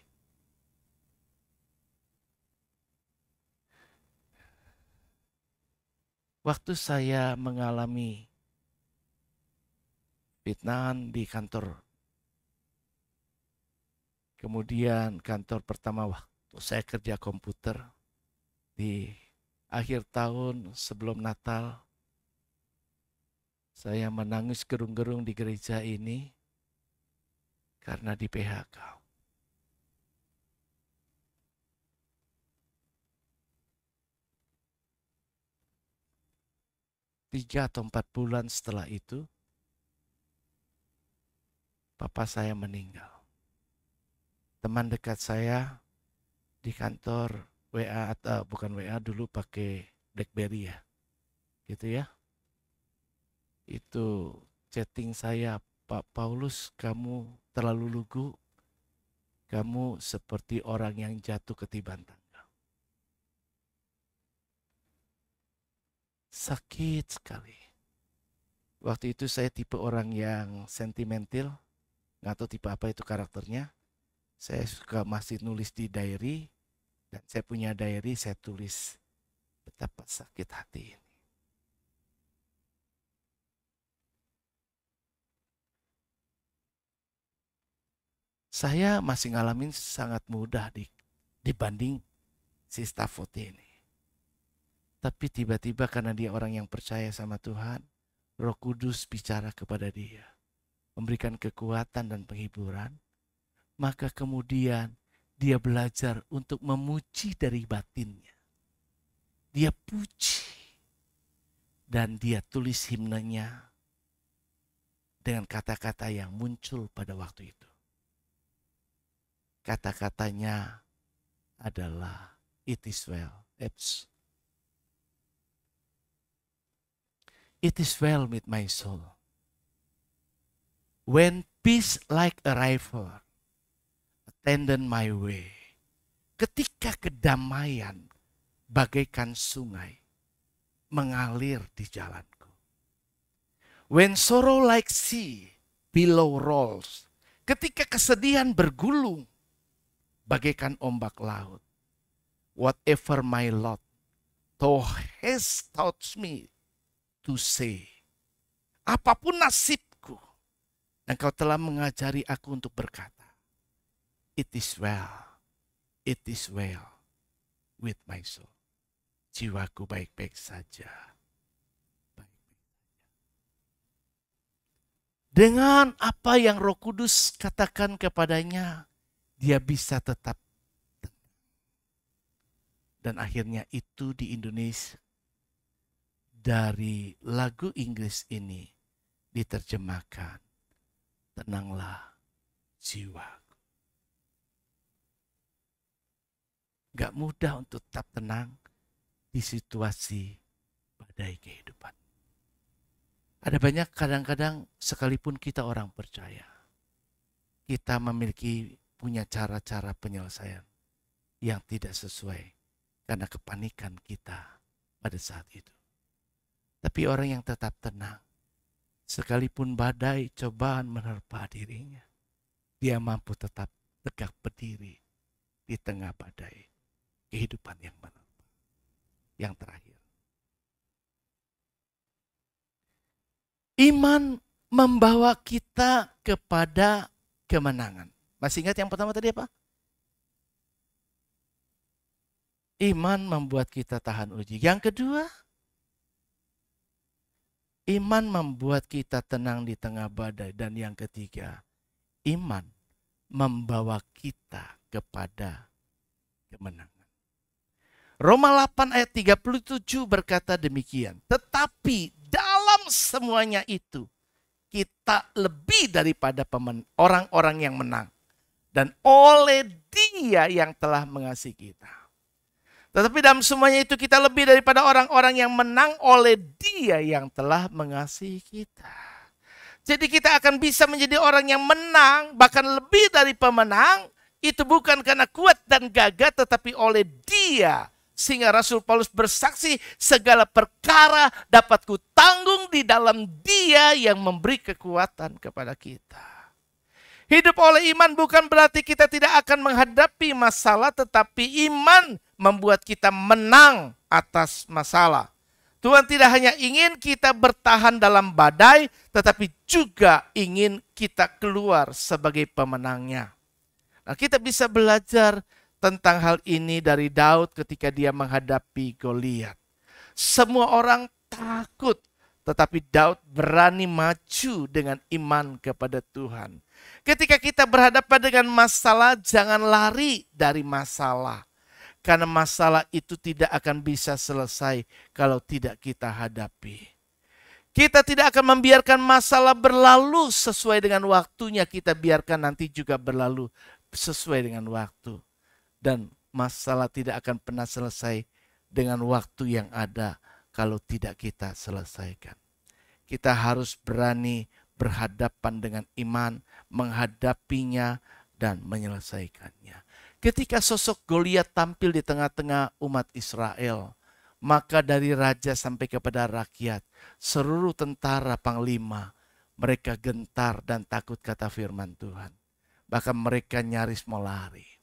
Waktu saya mengalami fitnahan di kantor, kemudian kantor pertama waktu saya kerja komputer, di akhir tahun sebelum Natal, saya menangis gerung-gerung di gereja ini karena di PHK. Tiga atau 4 bulan setelah itu, papa saya meninggal. Teman dekat saya di kantor WA, atau bukan WA, dulu pakai BlackBerry ya, gitu ya. Itu chatting saya, "Pak Paulus, kamu terlalu lugu, kamu seperti orang yang jatuh ketiban tangga." Sakit sekali. Waktu itu saya tipe orang yang sentimental, nggak tahu tipe apa itu karakternya. Saya suka masih nulis di diary, dan saya punya diary, saya tulis betapa sakit hati ini. Saya masih ngalamin sangat mudah dibanding si Stafford ini. Tapi tiba-tiba karena dia orang yang percaya sama Tuhan, Roh Kudus bicara kepada dia, memberikan kekuatan dan penghiburan, maka kemudian dia belajar untuk memuji dari batinnya. Dia puji dan dia tulis himnenya dengan kata-kata yang muncul pada waktu itu. Kata-katanya adalah, "It is well." It is well with my soul. When peace like a river attended my way. Ketika kedamaian bagaikan sungai mengalir di jalanku. When sorrow like sea billow rolls. Ketika kesedihan bergulung bagaikan ombak laut. Whatever my lot, thou hast taught me to say. Apapun nasibku, engkau telah mengajari aku untuk berkata, "It is well, it is well with my soul." Jiwaku baik-baik saja. Dengan apa yang Roh Kudus katakan kepadanya, dia bisa tetap tenang. Dan akhirnya itu di Indonesia, dari lagu Inggris ini diterjemahkan, "Tenanglah jiwaku." Gak mudah untuk tetap tenang di situasi badai kehidupan. Ada banyak kadang-kadang sekalipun kita orang percaya, kita memiliki punya cara-cara penyelesaian yang tidak sesuai karena kepanikan kita pada saat itu. Tapi orang yang tetap tenang, sekalipun badai cobaan menerpa dirinya, dia mampu tetap tegak berdiri di tengah badai kehidupan yang menerpa. Yang terakhir, iman membawa kita kepada kemenangan. Masih ingat yang pertama tadi apa? Iman membuat kita tahan uji. Yang kedua, iman membuat kita tenang di tengah badai. Dan yang ketiga, iman membawa kita kepada kemenangan. Roma 8 ayat 37 berkata demikian. Tetapi dalam semuanya itu, kita lebih daripada orang-orang yang menang. Dan oleh Dia yang telah mengasihi kita. Tetapi dalam semuanya itu kita lebih daripada orang-orang yang menang oleh Dia yang telah mengasihi kita. Jadi kita akan bisa menjadi orang yang menang, bahkan lebih dari pemenang. Itu bukan karena kuat dan gagah, tetapi oleh Dia. Sehingga Rasul Paulus bersaksi, segala perkara dapat kutanggung di dalam Dia yang memberi kekuatan kepada kita. Hidup oleh iman bukan berarti kita tidak akan menghadapi masalah, tetapi iman membuat kita menang atas masalah. Tuhan tidak hanya ingin kita bertahan dalam badai, tetapi juga ingin kita keluar sebagai pemenangnya. Nah, kita bisa belajar tentang hal ini dari Daud ketika dia menghadapi Goliat. Semua orang takut, tetapi Daud berani maju dengan iman kepada Tuhan. Ketika kita berhadapan dengan masalah, jangan lari dari masalah. Karena masalah itu tidak akan bisa selesai kalau tidak kita hadapi. Kita tidak akan membiarkan masalah berlalu sesuai dengan waktunya. Kita biarkan nanti juga berlalu sesuai dengan waktu. Dan masalah tidak akan pernah selesai dengan waktu yang ada kalau tidak kita selesaikan. Kita harus berani berhadapan dengan iman, menghadapinya dan menyelesaikannya. Ketika sosok Goliat tampil di tengah-tengah umat Israel, maka dari raja sampai kepada rakyat, seluruh tentara panglima, mereka gentar dan takut kata firman Tuhan. Bahkan mereka nyaris mau lari.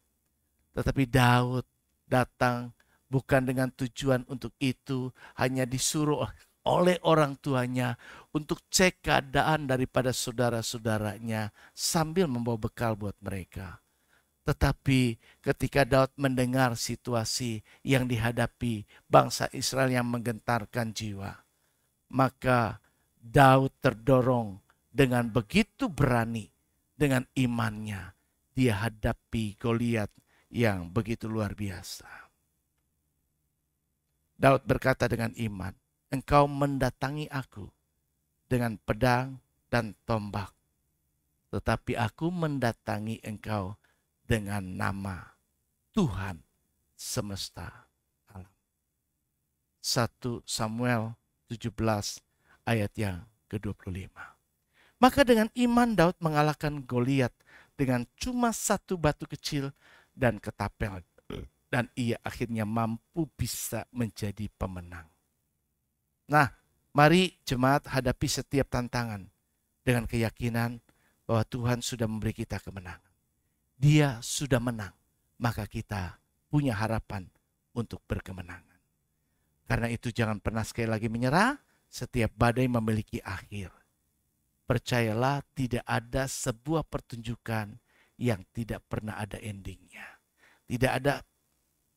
Tetapi Daud datang bukan dengan tujuan untuk itu, hanya disuruh oleh orang tuanya untuk cek keadaan daripada saudara-saudaranya sambil membawa bekal buat mereka. Tetapi ketika Daud mendengar situasi yang dihadapi bangsa Israel yang menggentarkan jiwa, maka Daud terdorong dengan begitu berani dengan imannya dia hadapi Goliat yang begitu luar biasa. Daud berkata dengan iman, engkau mendatangi aku dengan pedang dan tombak, tetapi aku mendatangi engkau dengan nama Tuhan semesta alam. 1 Samuel 17 ayat yang ke-25. Maka dengan iman Daud mengalahkan Goliat dengan cuma satu batu kecil dan ketapel. Dan ia akhirnya mampu bisa menjadi pemenang. Nah, mari jemaat hadapi setiap tantangan dengan keyakinan bahwa Tuhan sudah memberi kita kemenangan. Dia sudah menang, maka kita punya harapan untuk berkemenangan. Karena itu jangan pernah sekali lagi menyerah, setiap badai memiliki akhir. Percayalah tidak ada sebuah pertunjukan yang tidak pernah ada endingnya. Tidak ada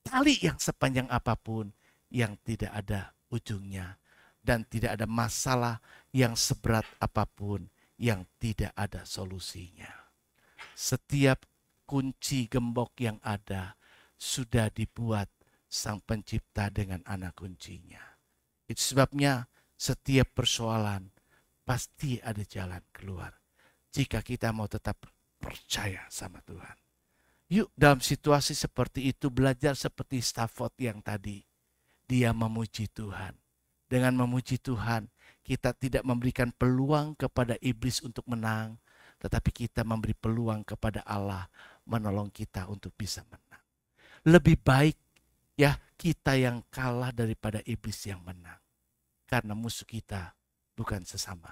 tali yang sepanjang apapun yang tidak ada ujungnya. Dan tidak ada masalah yang seberat apapun yang tidak ada solusinya. Setiap kunci gembok yang ada sudah dibuat Sang Pencipta dengan anak kuncinya. Itu sebabnya setiap persoalan pasti ada jalan keluar. Jika kita mau tetap percaya sama Tuhan. Yuk dalam situasi seperti itu belajar seperti Stafford yang tadi. Dia memuji Tuhan. Dengan memuji Tuhan, kita tidak memberikan peluang kepada iblis untuk menang, tetapi kita memberi peluang kepada Allah menolong kita untuk bisa menang. Lebih baik ya kita yang kalah daripada iblis yang menang. Karena musuh kita bukan sesama,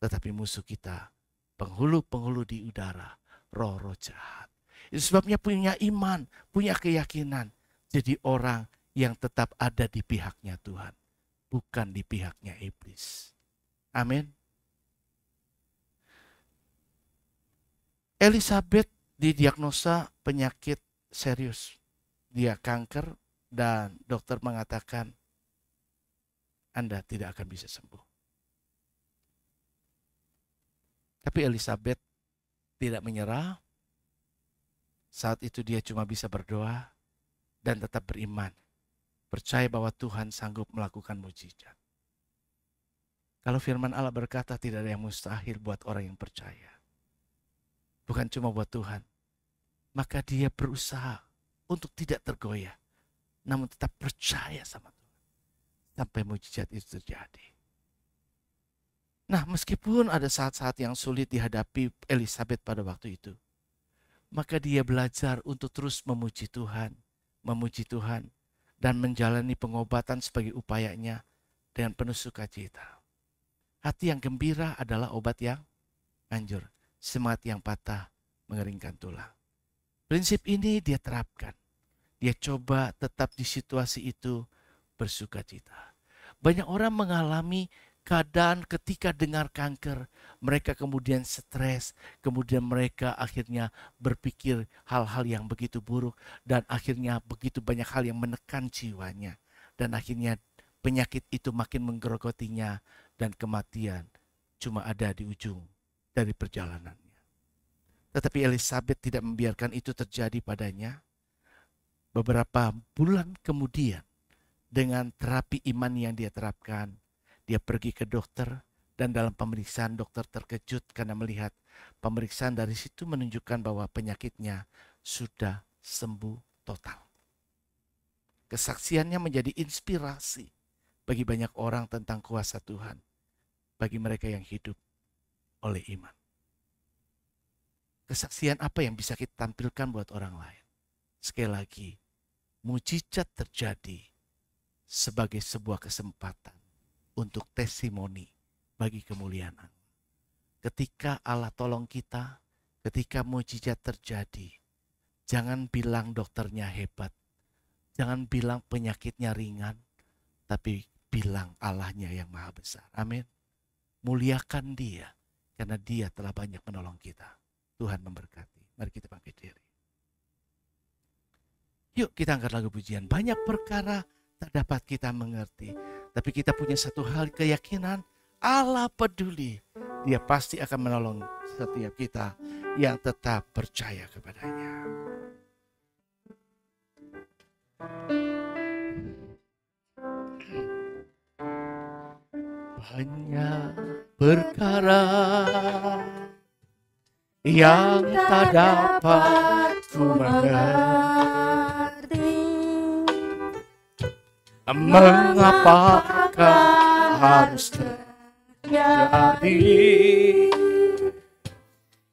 tetapi musuh kita penghulu-penghulu di udara, roh-roh jahat. Itu sebabnya punya iman, punya keyakinan. Jadi orang yang tetap ada di pihaknya Tuhan, bukan di pihaknya iblis. Amin. Elizabeth didiagnosa penyakit serius. Dia kanker dan dokter mengatakan Anda tidak akan bisa sembuh. Tapi Elizabeth tidak menyerah. Saat itu dia cuma bisa berdoa dan tetap beriman. Percaya bahwa Tuhan sanggup melakukan mujizat. Kalau firman Allah berkata tidak ada yang mustahil buat orang yang percaya. Bukan cuma buat Tuhan. Maka dia berusaha untuk tidak tergoyah. Namun tetap percaya sama Tuhan. Sampai mujizat itu terjadi. Nah, meskipun ada saat-saat yang sulit dihadapi Elizabeth pada waktu itu. Maka dia belajar untuk terus memuji Tuhan. Memuji Tuhan. Dan menjalani pengobatan sebagai upayanya dengan penuh sukacita. Hati yang gembira adalah obat yang anjur. Semangat yang patah mengeringkan tulang. Prinsip ini dia terapkan. Dia coba tetap di situasi itu bersukacita. Banyak orang mengalami keadaan ketika dengar kanker. Mereka kemudian stres. Kemudian mereka akhirnya berpikir hal-hal yang begitu buruk. Dan akhirnya begitu banyak hal yang menekan jiwanya. Dan akhirnya penyakit itu makin menggerogotinya. Dan kematian cuma ada di ujung dari perjalanannya. Tetapi Elizabeth tidak membiarkan itu terjadi padanya. Beberapa bulan kemudian, dengan terapi iman yang dia terapkan, dia pergi ke dokter dan dalam pemeriksaan dokter terkejut karena melihat pemeriksaan dari situ menunjukkan bahwa penyakitnya sudah sembuh total. Kesaksiannya menjadi inspirasi bagi banyak orang tentang kuasa Tuhan, bagi mereka yang hidup oleh iman. Kesaksian apa yang bisa kita tampilkan buat orang lain? Sekali lagi, mujizat terjadi sebagai sebuah kesempatan untuk testimoni bagi kemuliaan Allah. Ketika Allah tolong kita, ketika mujizat terjadi, jangan bilang dokternya hebat, jangan bilang penyakitnya ringan, tapi bilang Allahnya yang maha besar. Amin. Muliakan dia, karena dia telah banyak menolong kita. Tuhan memberkati. Mari kita bangkit diri. Yuk kita angkat lagu pujian. Banyak perkara tak dapat kita mengerti. Tapi kita punya satu hal keyakinan. Allah peduli. Dia pasti akan menolong setiap kita yang tetap percaya kepadanya. Banyak perkara yang tak dapat ku mengerti. Mengapakah harus terjadi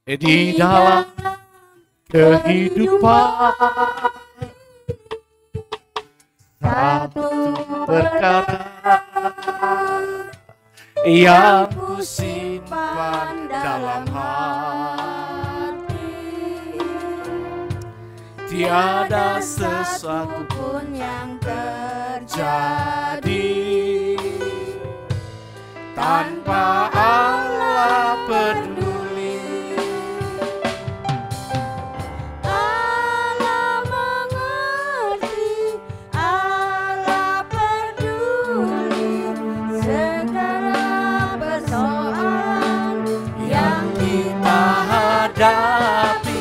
di dalam kehidupan? Satu perkara yang ku simpan dalam hati, tiada sesuatu pun yang terjadi tanpa Allah peduli. Allah mengerti, Allah peduli segala persoalan yang kita hadapi.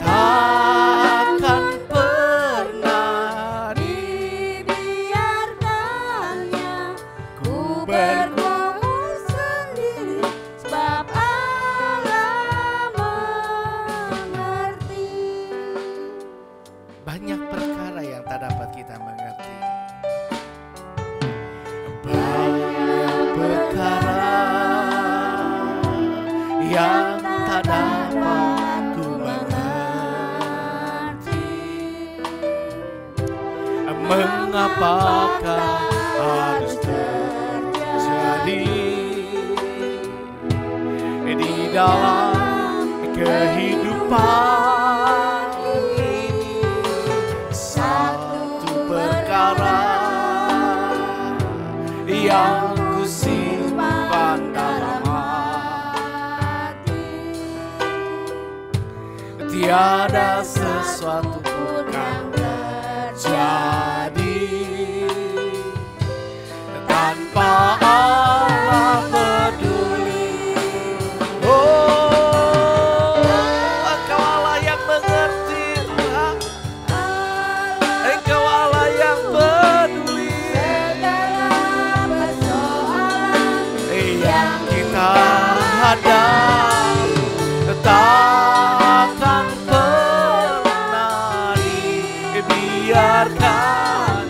Takkan pernah Dibiarkannya ku bergumul sendiri, sebab Allah mengerti. banyak perkara yang tak dapat kita mengerti. Banyak Mengapakah harus terjadi di dalam kehidupan ini? Satu perkara yang ku simpan dalam hati, tiada sesuatu pun yang terjadi tanpa Allah peduli. Oh, Engkau Allah yang mengerti Tuhan, Engkau Allah yang peduli. Yang kita hadapi takkan pernah dibiarkan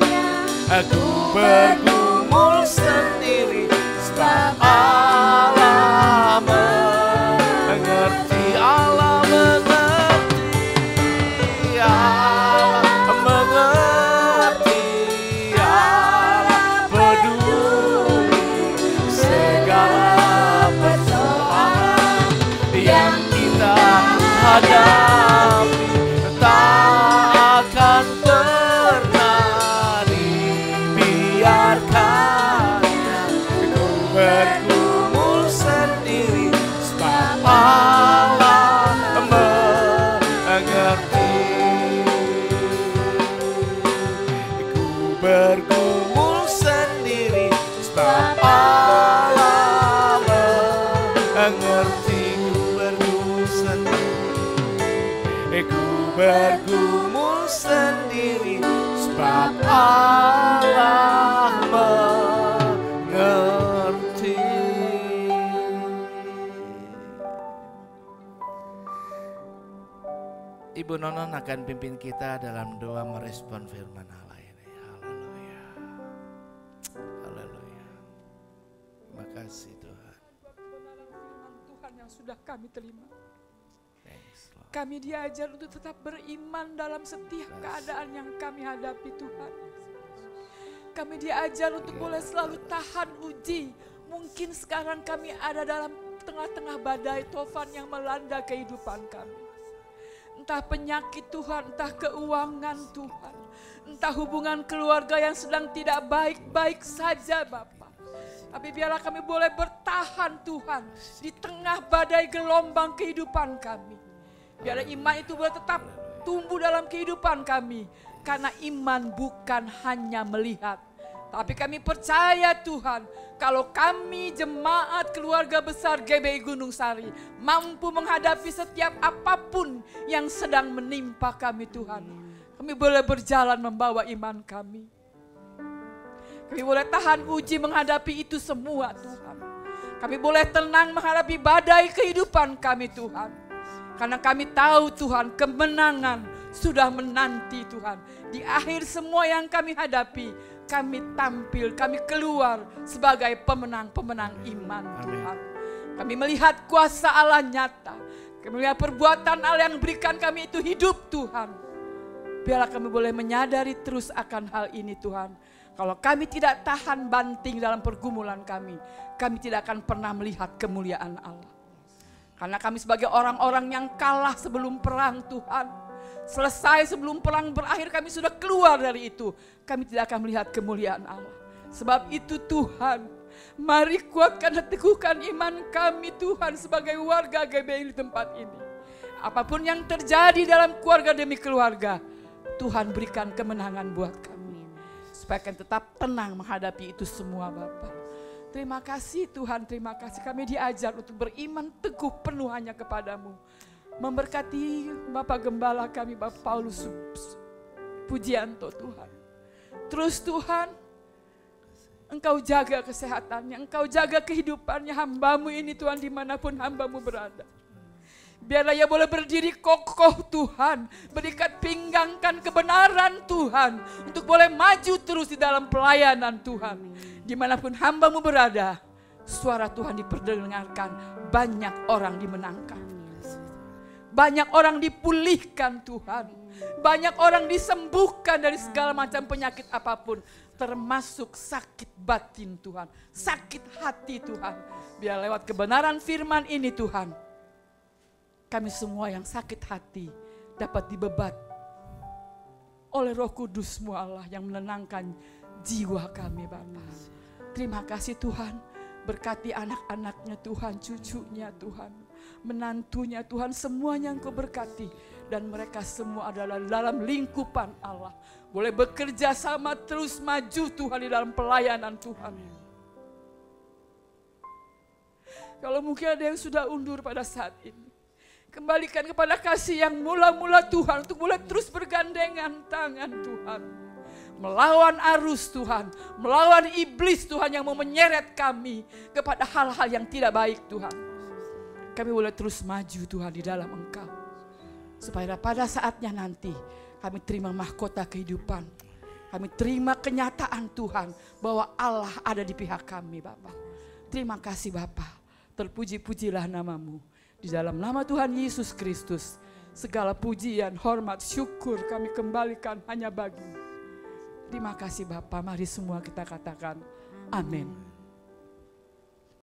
aku bergumul sendiri, sebab Allah mengerti, Allah mengerti, Allah mengerti, Allah peduli segala persoalan yang kita hadapi takkan pernah dibiarkannya ku bergumul sendiri, sebab Allah mengerti. Ku bergumul sendiri, sebab Allah mengerti. Ku bergumul sendiri, sebab Allah mengerti. Ibu Nonon akan pimpin kita dalam doa merespon firman Allah ini. Haleluya. Haleluya. Terima kasih Tuhan. Firman Tuhan yang sudah kami terima. Thanks, Lord. Kami diajar untuk tetap beriman dalam setiap keadaan yang kami hadapi Tuhan. Kami diajar untuk boleh selalu tahan uji. Mungkin sekarang kami ada dalam tengah-tengah badai tofan yang melanda kehidupan kami. Entah penyakit Tuhan, entah keuangan Tuhan. Entah hubungan keluarga yang sedang tidak baik-baik saja Bapa. Tapi biarlah kami boleh bertahan Tuhan di tengah badai gelombang kehidupan kami. Biarlah iman itu boleh tetap tumbuh dalam kehidupan kami. Karena iman bukan hanya melihat. Tapi kami percaya Tuhan, kalau kami jemaat keluarga besar GBI Gunung Sari mampu menghadapi setiap apapun yang sedang menimpa kami Tuhan. Kami boleh berjalan membawa iman kami. Kami boleh tahan uji menghadapi itu semua Tuhan. Kami boleh tenang menghadapi badai kehidupan kami Tuhan. Karena kami tahu Tuhan kemenangan sudah menanti Tuhan. Di akhir semua yang kami hadapi, kami tampil, kami keluar sebagai pemenang-pemenang iman Tuhan. Kami melihat kuasa Allah nyata. Kami melihat perbuatan Allah yang berikan kami itu hidup Tuhan. Biarlah kami boleh menyadari terus akan hal ini Tuhan. Kalau kami tidak tahan banting dalam pergumulan kami tidak akan pernah melihat kemuliaan Allah. Karena kami sebagai orang-orang yang kalah sebelum perang Tuhan. Selesai sebelum perang berakhir kami sudah keluar dari itu. Kami tidak akan melihat kemuliaan Allah. Sebab itu Tuhan, mari kuatkan dan teguhkan iman kami Tuhan sebagai warga GBI di tempat ini. Apapun yang terjadi dalam keluarga demi keluarga, Tuhan berikan kemenangan buat kami. Supaya kami tetap tenang menghadapi itu semua Bapak. Terima kasih Tuhan, terima kasih kami diajar untuk beriman teguh penuh hanya kepadamu. Memberkati Bapak Gembala kami Bapak Paulus Pujianto Tuhan. Terus Tuhan, Engkau jaga kesehatannya, Engkau jaga kehidupannya hambamu ini Tuhan dimanapun hambamu berada. Biarlah ia boleh berdiri kokoh Tuhan, berikat pinggangkan kebenaran Tuhan, untuk boleh maju terus di dalam pelayanan Tuhan. Dimanapun hambamu berada, suara Tuhan diperdengarkan, banyak orang dimenangkan. Banyak orang dipulihkan Tuhan. Banyak orang disembuhkan dari segala macam penyakit apapun. Termasuk sakit batin Tuhan. Sakit hati Tuhan. Biar lewat kebenaran firman ini Tuhan. Kami semua yang sakit hati dapat dibebat oleh Roh Kudus-Mu Allah yang menenangkan jiwa kami Bapa. Terima kasih Tuhan. Berkati anak-anaknya Tuhan, cucunya Tuhan, menantunya Tuhan, semuanya Engkau berkati. Dan mereka semua adalah dalam lingkupan Allah. Boleh bekerja sama terus maju Tuhan di dalam pelayanan Tuhan. Kalau mungkin ada yang sudah undur pada saat ini, kembalikan kepada kasih yang mula-mula Tuhan untuk mulai terus bergandengan tangan Tuhan. Melawan arus Tuhan, melawan iblis Tuhan yang mau menyeret kami kepada hal-hal yang tidak baik Tuhan. Kami boleh terus maju Tuhan di dalam Engkau. Supaya pada saatnya nanti kami terima mahkota kehidupan. Kami terima kenyataan Tuhan bahwa Allah ada di pihak kami Bapa. Terima kasih Bapa. Terpuji-pujilah nama-Mu. Di dalam nama Tuhan Yesus Kristus. Segala pujian, hormat, syukur kami kembalikan hanya bagi-Mu. Terima kasih Bapa, mari semua kita katakan amin.